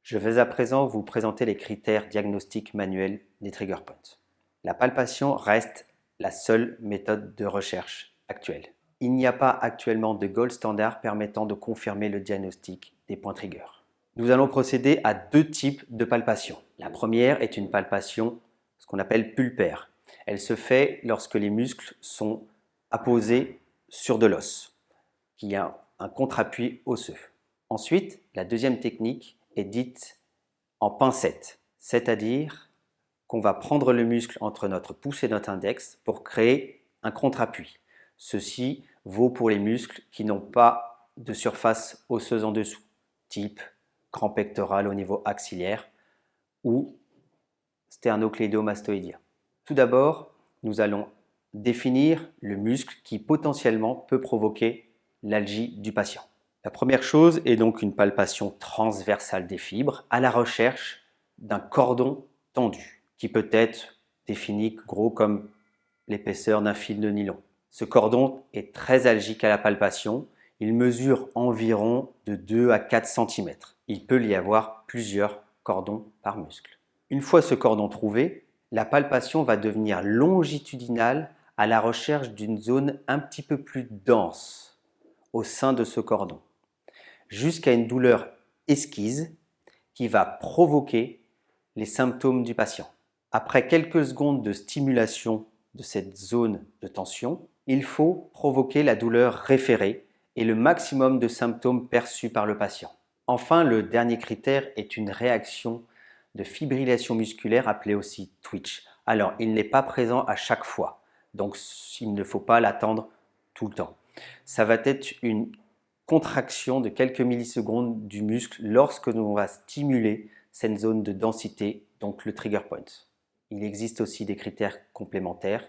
Je vais à présent vous présenter les critères diagnostiques manuels des trigger points. La palpation reste la seule méthode de recherche actuelle. Il n'y a pas actuellement de gold standard permettant de confirmer le diagnostic des points trigger. Nous allons procéder à deux types de palpation. La première est une palpation, ce qu'on appelle pulpaire. Elle se fait lorsque les muscles sont apposés sur de l'os, qu'il y a un contre-appui osseux. Ensuite, la deuxième technique est dite en pincette, c'est-à-dire qu'on va prendre le muscle entre notre pouce et notre index pour créer un contre-appui. Ceci vaut pour les muscles qui n'ont pas de surface osseuse en dessous, type grand pectoral au niveau axillaire ou sternocléidomastoïdien. Tout d'abord, nous allons définir le muscle qui potentiellement peut provoquer l'algie du patient. La première chose est donc une palpation transversale des fibres à la recherche d'un cordon tendu, qui peut être défini gros comme l'épaisseur d'un fil de nylon. Ce cordon est très algique à la palpation. Il mesure environ de 2 à 4 cm. Il peut y avoir plusieurs cordons par muscle. Une fois ce cordon trouvé, la palpation va devenir longitudinale à la recherche d'une zone un petit peu plus dense au sein de ce cordon, jusqu'à une douleur esquisse qui va provoquer les symptômes du patient. Après quelques secondes de stimulation de cette zone de tension, il faut provoquer la douleur référée et le maximum de symptômes perçus par le patient. Enfin, le dernier critère est une réaction de fibrillation musculaire appelée aussi twitch. Alors, il n'est pas présent à chaque fois, donc il ne faut pas l'attendre tout le temps. Ça va être une contraction de quelques millisecondes du muscle lorsque l'on va stimuler cette zone de densité, donc le trigger point. Il existe aussi des critères complémentaires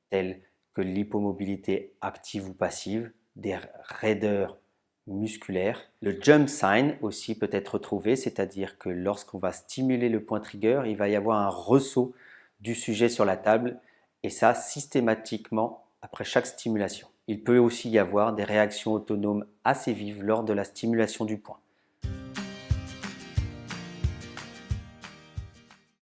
tels que l'hypomobilité active ou passive, des raideurs musculaires. Le jump sign aussi peut être retrouvé, c'est-à-dire que lorsqu'on va stimuler le point trigger, il va y avoir un ressaut du sujet sur la table et ça systématiquement après chaque stimulation. Il peut aussi y avoir des réactions autonomes assez vives lors de la stimulation du point.